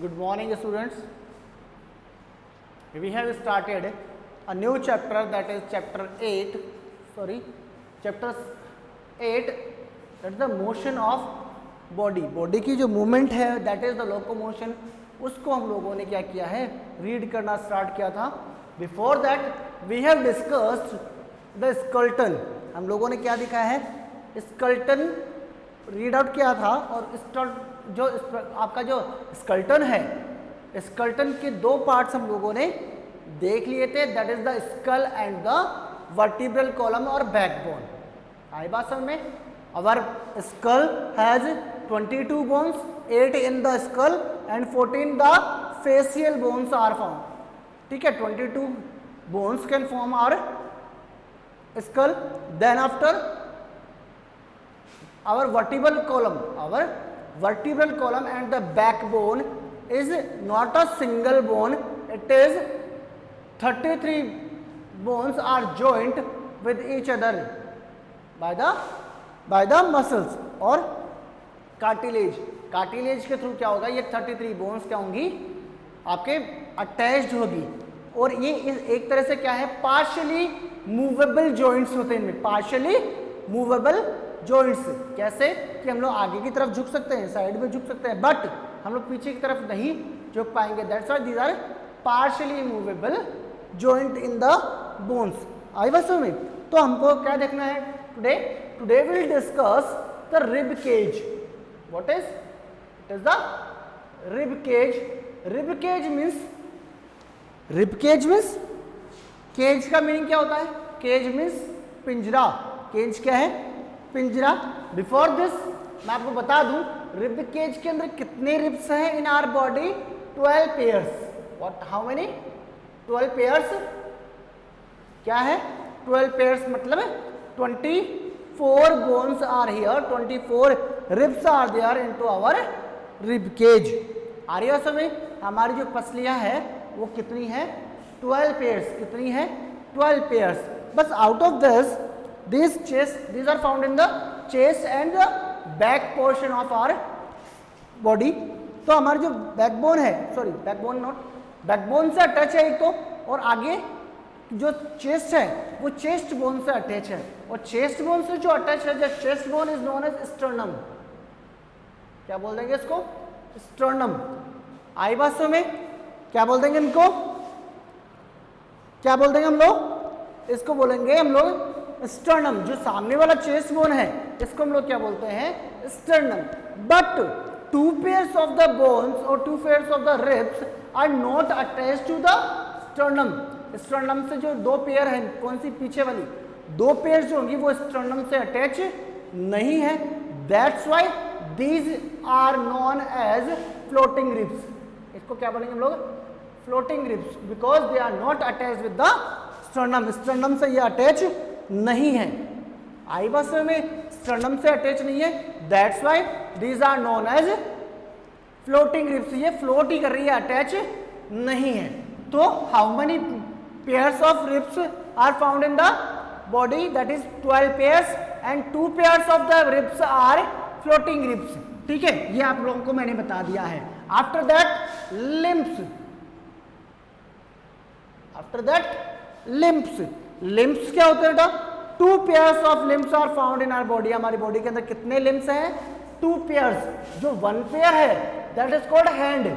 Good morning, students. We have started a new chapter, that is chapter 8. Chapter 8. That is the motion of body. Body की जो movement है, that is the locomotion. उसको हम लोगों ने क्या किया है, रीड करना स्टार्ट किया था. Before that, we have discussed the skeleton. हम लोगों ने क्या दिखाया है, skeleton रीड आउट किया था. और जो आपका जो स्केलेटन है, स्केलेटन के दो पार्ट्स हम लोगों ने देख लिए थे, that is the skull and the vertebral column और बैकबोन. आई बात समझ में? Our skull has 22 bones, 8 in the skull and 14 the facial bones are found. ठीक है, 22 bones can form our skull. Then after our vertebral column and the backbone is not a single bone, it is 33 bones are joined with each other by the muscles और cartilage. cartilage के through क्या होगा, ये 33 bones क्या होंगी, आपके attached होगी. और ये एक तरह से क्या है, पार्शियली मूवेबल जॉइंट्स होते हैं इनमें, पार्शियली मूवेबल जॉइंट्स. कैसे कि हम लोग आगे की तरफ झुक सकते हैं, साइड में झुक सकते हैं, बट हम लोग पीछे की तरफ नहीं झुक पाएंगे. That's why these are partially movable joint in the bones. आई बात समझ में? तो हमको क्या देखना है today will discuss the rib cage. What is it? Is the rib cage. Rib cage means cage का मीनिंग क्या होता है? केज मीन्स पिंजरा. केज क्या है? पिंजरा. बिफोर दिस मैं आपको बता दूं, रिब केज के अंदर कितने रिब्स हैं in our body? 12 pairs. What, how many? 12 pairs. क्या है 12 पेयर्स? मतलब 24 bones are here, 24 ribs are there into our rib cage. आ रही है समझ? हमारी जो पसलियां है वो कितनी है? 12 पेयर्स. कितनी है? 12 पेयर्स. बस out of this these are found in the chest and the back portion of our body. तो हमारी जो बैकबोन है, सॉरी बैकबोन नॉट, बैकबोन से अटैच है एक तो, और आगे जो चेस्ट है वो चेस्ट बोन से अटैच है. और चेस्ट बोन से जो अटैच है, जो chest bone is known as sternum. क्या बोल देंगे इसको? स्टर्नम. आई बात में? क्या बोल देंगे इनको? क्या बोल देंगे हम लोग? इसको बोलेंगे हम लोग स्टर्नम. जो सामने वाला चेस्ट बोन है इसको हम लोग क्या बोलते हैं? Sternum. But 2 pairs of the bones और 2 pairs of the ribs are not attached to the sternum. Sternum से जो 2 पेयर है, कौन सी? पीछे वाली 2 पेयर जो होंगी वो स्टर्नम से अटैच नहीं है. That's why these are known as floating ribs. इसको क्या बोलेंगे हम लोग? Floating ribs, because they are not attached with the sternum. Sternum से ये अटैच नहीं है. आई बस में स्टर्नम से अटैच नहीं है, that's why these are known as floating ribs. ये फ्लोट ही कर रही है, अटैच नहीं है. तो how many pairs of ribs are found in the body? That is 12 pairs and 2 pairs of the ribs are floating ribs. ठीक है, ये आप लोगों को मैंने बता दिया है. After that limbs. लिम्स क्या होते हैं बेटा? 2 pairs of limbs are found in our body. हमारी बॉडी के अंदर कितने लिम्स हैं? 2 पेयर्स. जो 1 पेयर है दैट इज कॉल्ड हैंड.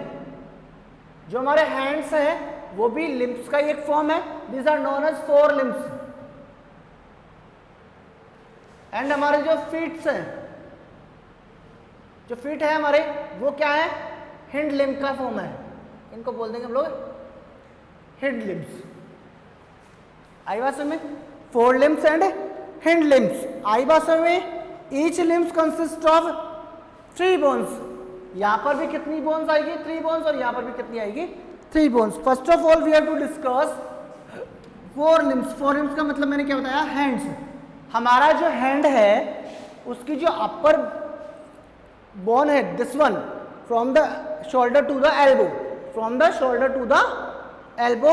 जो हमारे हैंड्स हैं वो भी लिम्स का एक फॉर्म है. These are known as 4 limbs. And हमारे जो फीट्स हैं, जो फीट है हमारे, वो क्या है? हिंड लिम्ब का फॉर्म है. इनको बोल देंगे हम लोग हिंड लिम्स. आई बात में? 4 लिम्स एंड हिंड लिम्स. आई बात में? Each limbs consist of 3 bones. यहां पर भी कितनी बोन्स आएगी? 3 बोन्स. और यहां पर भी कितनी आएगी? 3 bones. First of all we have to discuss 4 limbs. 4 limbs का मतलब मैंने क्या बताया? हैंड्स. हमारा जो हैंड है उसकी जो अपर बोन है, this one, from the shoulder to the elbow, from the shoulder to the elbow,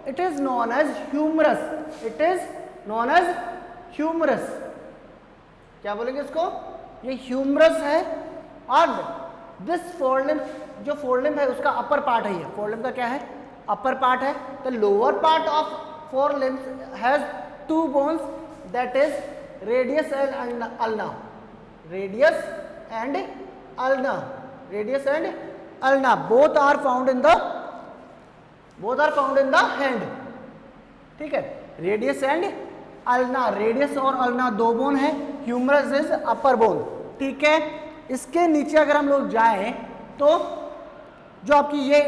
it is known as humerus. It is known as humerus. क्या बोलेंगे इसको? ये ह्यूमरस है. और दिस फोरलिम्ब, जो फोरलिम्ब है उसका अपर पार्ट है, ये फोरलिम्ब का क्या है, अपर पार्ट है। The lower part of forelimb has two bones, that is radius and ulna, radius and ulna, radius and ulna, both are found in the hand. ठीक है, रेडियस एंड अल्ना, रेडियस और ulna दो bone है, humerus is upper bone. ठीक है, इसके नीचे अगर हम लोग जाएं तो जो आपकी ये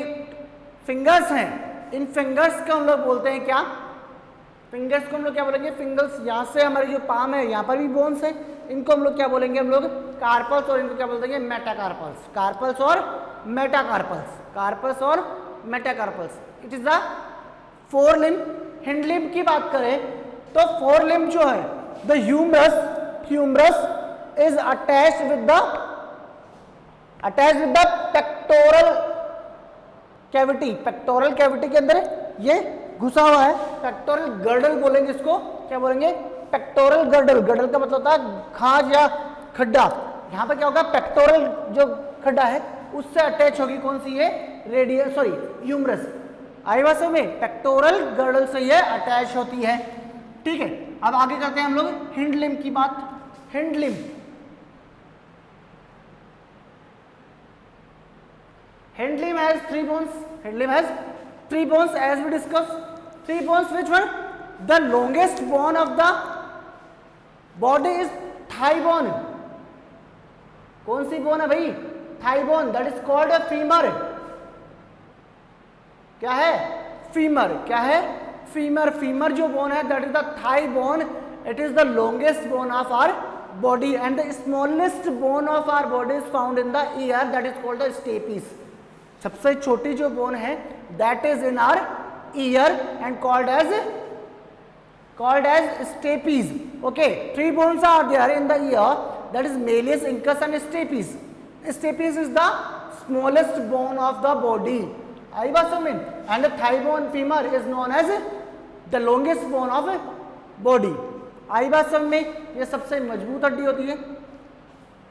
फिंगर्स हैं, इन फिंगर्स को हम लोग बोलते हैं क्या, फिंगर्स को हम लोग क्या बोलेंगे, फिंगर्स, यहाँ से हमारे जो पाम है यहाँ पर भी बोन्स है, इनको हम लोग क्या बोलेंगे, हम लोग कार्पल्स, और इनको क्या बोलते हैं, मेटाकार्पल्स, कार्पल्स और मेटाकार्पल्स, कार्पल्स और metacarpals. It is the fore limb. Hind limb की बात करें तो फोर लिम्ब जो है, the humerus is attached with the pectoral cavity, pectoral cavity के अंदर ये घुसा हुआ है, पेक्टोरल गर्डल बोलेंगे इसको, क्या बोलेंगे, पेक्टोरल गर्डल, गर्डल का मतलब होता है खाज या खड्डा, यहाँ पे क्या होगा, पेक्टोरल जो खड्डा है उससे अटैच होगी कौन सी, ये रेडियल, सॉरी ह्यूमरस, आई बात समझ में, पेक्टोरल गर्डल से ये अटैच होती है। ठीक है, अब आगे करते हैं हम लोग हिंड लिम्ब की बात। Hind limb, hind limb has three bones, hind limb has three bones as we discuss, three bones, which one, the longest bone of the body is thigh bone. कौन सी बोन है भाई, thigh bone, that is called a femur. क्या है, femur, क्या है, femur, femur जो bone है that is the thigh bone, it is the longest bone of our body and the smallest bone of our body is found in the ear, that is called the stapes. सबसे छोटी जो bone है that is in our ear and called as stapes. Okay, three bones are there in the ear, that is malleus, incus and stapes. Stapes is the smallest bone of the body, आई बात समझ में, and the thigh bone femur is known as the longest bone of body. आई बात समझ में, ये सबसे मजबूत हड्डी होती है।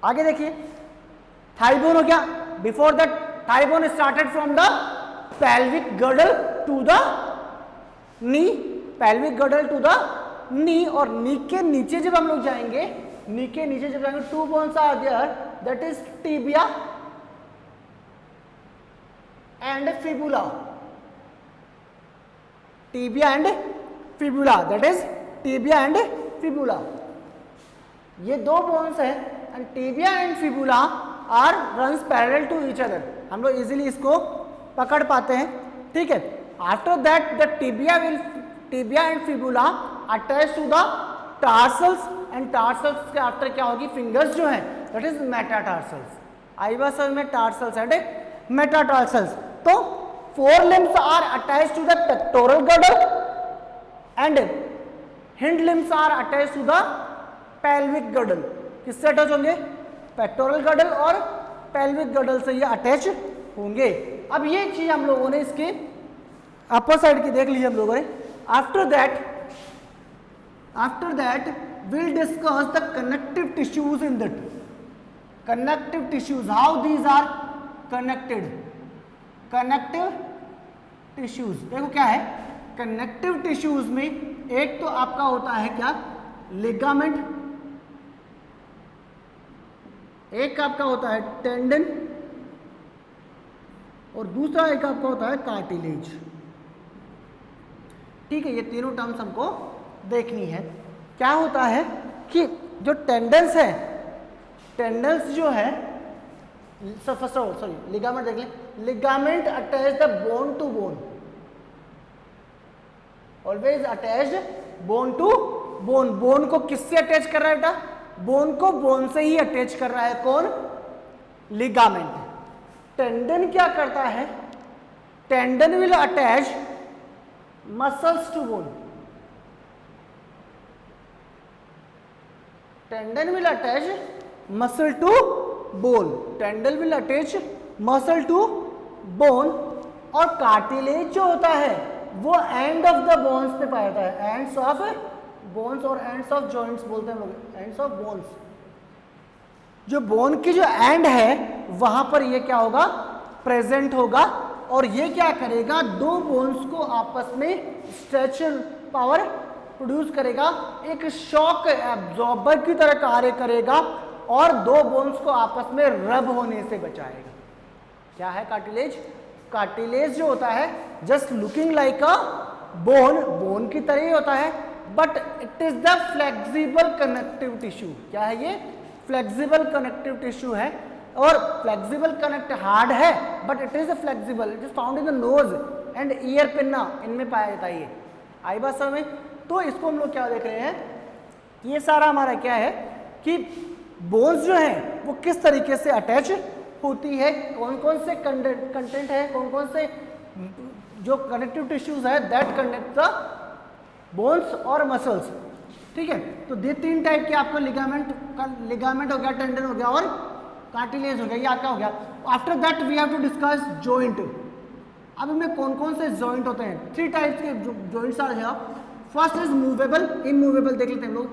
आगे देखिए, थाई बोन हो गया, before that thigh bone started from the pelvic girdle to the knee, pelvic girdle to the knee, और नी के नीचे जब हम लोग जाएंगे, नी के नीचे जब जाएंगे, two bones are there, that is tibia and fibula, tibia and fibula, that is tibia and fibula, ये दो बोन्स है, and tibia and fibula are runs parallel to each other, हम लोग इजीली इसको पकड़ पाते हैं। ठीक है, after that the tibia and fibula attached to the tarsals, and tarsals के after क्या होगी, fingers जो है that is metatarsals, आई बात समझ में, tarsals and metatarsals। तो fore limbs are attached to the pectoral girdle and hind limbs are attached to the pelvic girdle. किससे अटैच होंगे, पेक्टोरल गर्डल और पेल्विक गर्डल से ये अटैच होंगे। अब ये चीज हम लोगों ने इसके अपर साइड की देख ली हम लोगों ने। After that we'll discuss the connective tissues in that. Connective tissues, how these are connected. Connective tissues, देखो क्या है, कनेक्टिव टिश्यूज में एक तो आपका होता है क्या, लिगामेंट, एक आपका होता है टेंडन, और दूसरा एक आपका होता है कार्टिलेज। ठीक है, ये तीनों टर्म्स हमको देखनी है। क्या होता है कि जो टेंडन्स है, टेंडन्स जो है, first of all sorry ligament देख लें, ligament attach the bone to bone, always attached bone to bone. Bone को किससे अटैच कर रहा है बेटा, बोन को बोन से ही अटैच कर रहा है कौन, लिगामेंट। टेंडन क्या करता है, tendon will attach muscles to bone, tendon will attach muscle to bone, tendon will attach muscle to bone, और कार्टिलेज जो होता है वो एंड ऑफ द बोन्स पे पाया जाता है, एंड्स ऑफ बोन्स और एंड्स ऑफ जॉइंट्स बोलते हैं हम लोग, एंड्स ऑफ बोन्स। जो बोन की जो एंड है वहां पर ये क्या होगा, प्रेजेंट होगा, और ये क्या करेगा, दो बोन्स को आपस में स्ट्रेचर पावर प्रोड्यूस करेगा, एक शॉक एब्जॉर्बर की तरह कार्य करेगा और दो बोन्स को आपस में रब होने से बचाएगा। क्या है कार्टिलेज? कार्टिलेज जो होता है जस्ट लुकिंग लाइक अ बोन, बोन की तरह ही होता है, but it is the flexible connective tissue. क्या है ये? फ्लेक्सिबल कनेक्टिव टिश्यू है, और फ्लेक्सिबल कनेक्ट हार्ड है but it is flexible. It is found in the nose and ear pinna, इनमें पाया जाता है ये। आई बात समझ में? तो इसको हम लोग क्या देख रहे हैं, ये सारा हमारा क्या है कि बोन्स जो है वो किस तरीके से अटैच होती है, कौन कौन से कंटेंट है, कौन कौन से जो कनेक्टिव टिश्यूज है दैट कनेक्ट द बोन्स और मसल्स। ठीक है, तो ये तीन टाइप के आपको लिगामेंट हो गया, टेंडन हो गया और कार्टिलेज हो गया, ये आपका हो गया। After that we have to discuss joint. अब इनमें कौन कौन से जॉइंट होते हैं? थ्री टाइप्स के joints are here. First is movable, immovable देख लेते हैं हम लोग।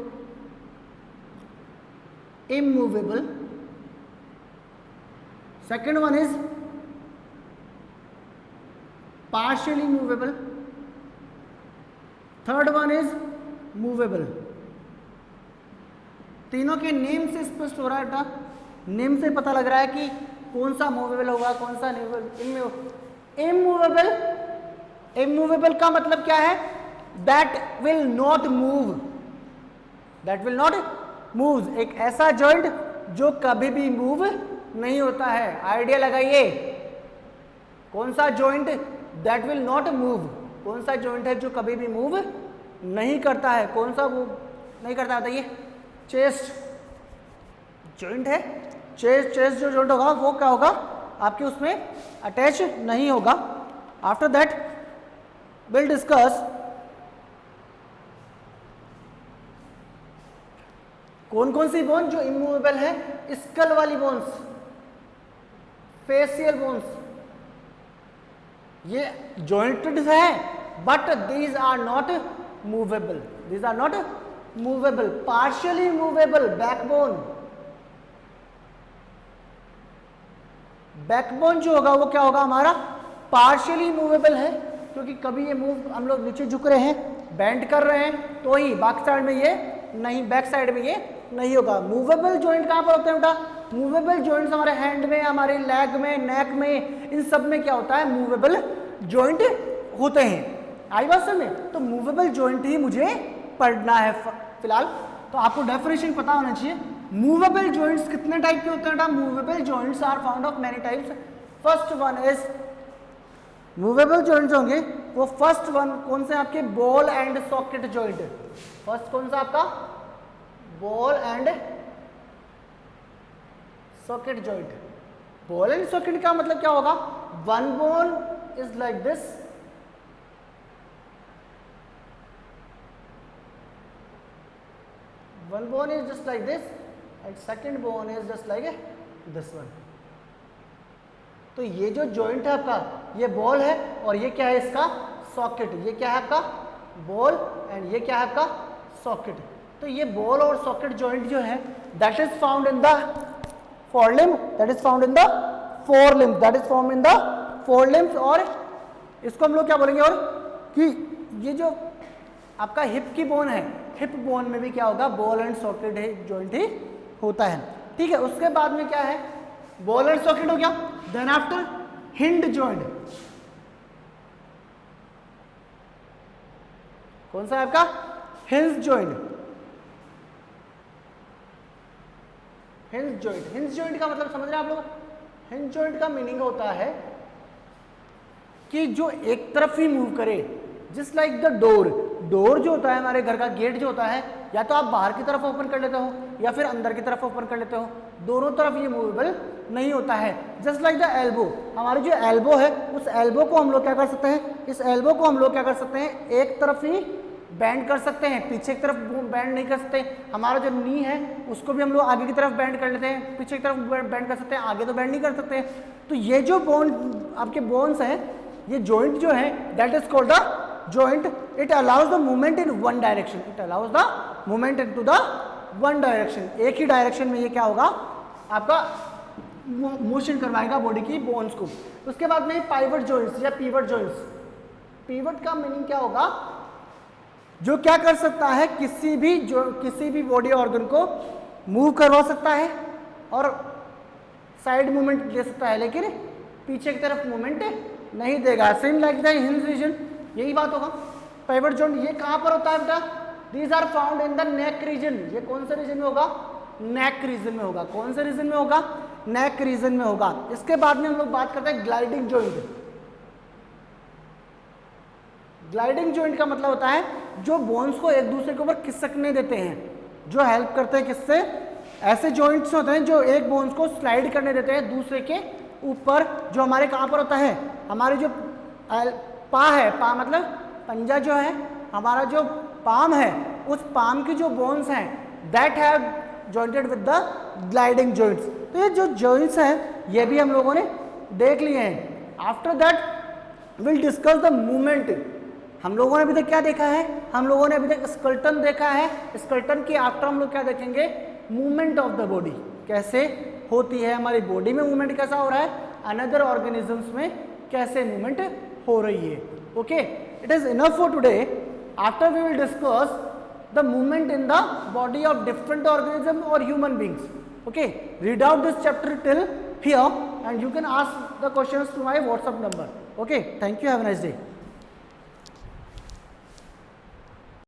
Immovable, second one is partially movable, third one is movable. तीनों के नेम से स्पष्ट हो रहा है बेटा, नेम से पता लग रहा है कि कौन सा मूवेबल होगा, कौन सा इमूवेबल। इमूवेबल का मतलब क्या है? That will not move, that will not move, एक ऐसा जॉइंट जो कभी भी मूव नहीं होता है। आइडिया लगाइए, कौन सा joint that will not move, कौन सा जॉइंट है जो कभी भी मूव नहीं करता है? कौन सा मूव नहीं करता है बताइए? चेस्ट जॉइंट है, चेस्ट जो जॉइंट होगा वो क्या होगा आपके उसमें अटैच नहीं होगा। आफ्टर दैट विल डिस्कस कौन कौन सी बोन जो इमूवेबल है। स्कल वाली बोन्स, फेशियल बोन्स, ये जॉइंटेड है but these are not movable, these are not movable. Partially movable backbone, backbone जो होगा वो क्या होगा हमारा? पार्शियली मूवेबल है, क्योंकि कभी ये मूव हम लोग नीचे झुक रहे हैं, बेंड कर रहे हैं तो ही, बैक साइड में ये नहीं, बैक साइड में ये नहीं होगा। मूवेबल जॉइंट कहां पर होते हैं बेटा? मूवेबल जॉइंट्स हमारे हैंड में, हमारे लेग में, नेक में, इन सब में क्या होता है? मूवेबल जॉइंट होते हैं। आई बात समझ में? तो मूवेबल जॉइंट ही मुझे पढ़ना है फिलहाल, तो आपको डेफिनेशन पता होना चाहिए। मूवेबल जॉइंट्स कितने टाइप के होते हैं? Movable joints are found of many types. First one is movable joints होंगे वो फर्स्ट वन कौन से आपके? Ball and socket joint. First कौन सा आपका? Ball and socket joint. Ball and socket का मतलब क्या होगा? One bone is like this, one bone is just like this and second bone is just like this one। तो ये जो जॉइंट है आपका, ये बॉल है और ये क्या है इसका? सॉकेट। ये क्या है आपका? बॉल एंड ये क्या है आपका? सॉकेट। तो ये बॉल और सॉकेट जॉइंट जो है that is found in the forelimb, that is found in the forelimb, that is found in the forelimbs. और इसको हम लोग क्या बोलेंगे? और कि ये जो आपका हिप की बोन है, हिप बोन में भी क्या होगा? बॉल एंड सॉकेट जॉइंट ही होता है। ठीक है, उसके बाद में क्या है? बॉल एंड सॉकेट हो गया। देन आफ्टर हिंड जॉइंट, कौन सा है आपका? Hinge joint. Hinge joint, hinge joint का मतलब समझ रहे हैं आप लोग? हिंज जॉइंट का मीनिंग होता है कि जो एक तरफ ही मूव करे, just like the door. Door जो होता है हमारे घर का गेट जो होता है, या तो आप बाहर की तरफ ओपन कर लेते हो या फिर अंदर की तरफ ओपन कर लेते हो, दोनों तरफ ये मूवेबल नहीं होता है। जस्ट लाइक द एल्बो, हमारी जो एल्बो है उस एल्बो को हम लोग क्या कर सकते हैं? इस एल्बो को हम लोग क्या कर सकते हैं? एक तरफ ही बैंड कर सकते हैं, पीछे की तरफ बैंड नहीं कर सकते। हमारा जो नी है उसको भी हम लोग आगे की तरफ बैंड कर लेते हैं, पीछे की तरफ बैंड कर सकते हैं, आगे तो बैंड नहीं कर सकते। तो ये जो बोन आपके बोन्स हैं, ये जॉइंट जो है that is called the joint, it allows the movement in one direction, it allows the movement into the one direction। एक ही डायरेक्शन में ये क्या होगा? आपका मोशन करवाएगा बॉडी की बोन्स को। उसके बाद में पाइवट जॉइंट्स या पीवट जॉइंट्स। पीवट का मीनिंग क्या होगा? जो क्या कर सकता है, किसी भी बॉडी ऑर्गन को मूव करवा सकता है और साइड मूवमेंट दे सकता है, लेकिन पीछे की तरफ मूवमेंट नहीं देगा। Same like the hinge region, यही बात होगा। पाइवट जॉइंट ये कहाँ पर होता है बेटा? These are found in the neck region. ये कौन से रीजन में होगा? नेक रीजन में होगा। कौन से रीजन में होगा? नेक रीजन में होगा। इसके बाद में हम लोग बात करते हैं ग्लाइडिंग जॉइंट। ग्लाइडिंग जॉइंट का मतलब होता है जो बोन्स को एक दूसरे के ऊपर खिसकने देते हैं, जो हेल्प करते हैं किससे? ऐसे जॉइंट्स होते हैं जो एक बोन्स को स्लाइड करने देते हैं दूसरे के ऊपर। जो हमारे कहाँ पर होता है? हमारे जो पा है, पा मतलब पंजा जो है, हमारा जो पाम है, उस पाम की जो बोन्स हैं that have jointed with the gliding joints. तो ये जो जॉइंट्स हैं ये भी हम लोगों ने देख लिए हैं। After that will discuss the movement. हम लोगों ने अभी तक क्या देखा है? हम लोगों ने अभी तक स्केलेटन देखा है। स्केलेटन के आफ्टर हम लोग क्या देखेंगे? मूवमेंट ऑफ द बॉडी, कैसे होती है हमारी बॉडी में मूवमेंट, कैसा हो रहा है, अनदर ऑर्गेनिजम्स में कैसे मूवमेंट हो रही है। Okay, it is enough for today. After we will discuss the movement in the body of different organism और human beings. Okay, read out this chapter till here and you can ask the questions to my WhatsApp number. Okay, thank you, have a nice day.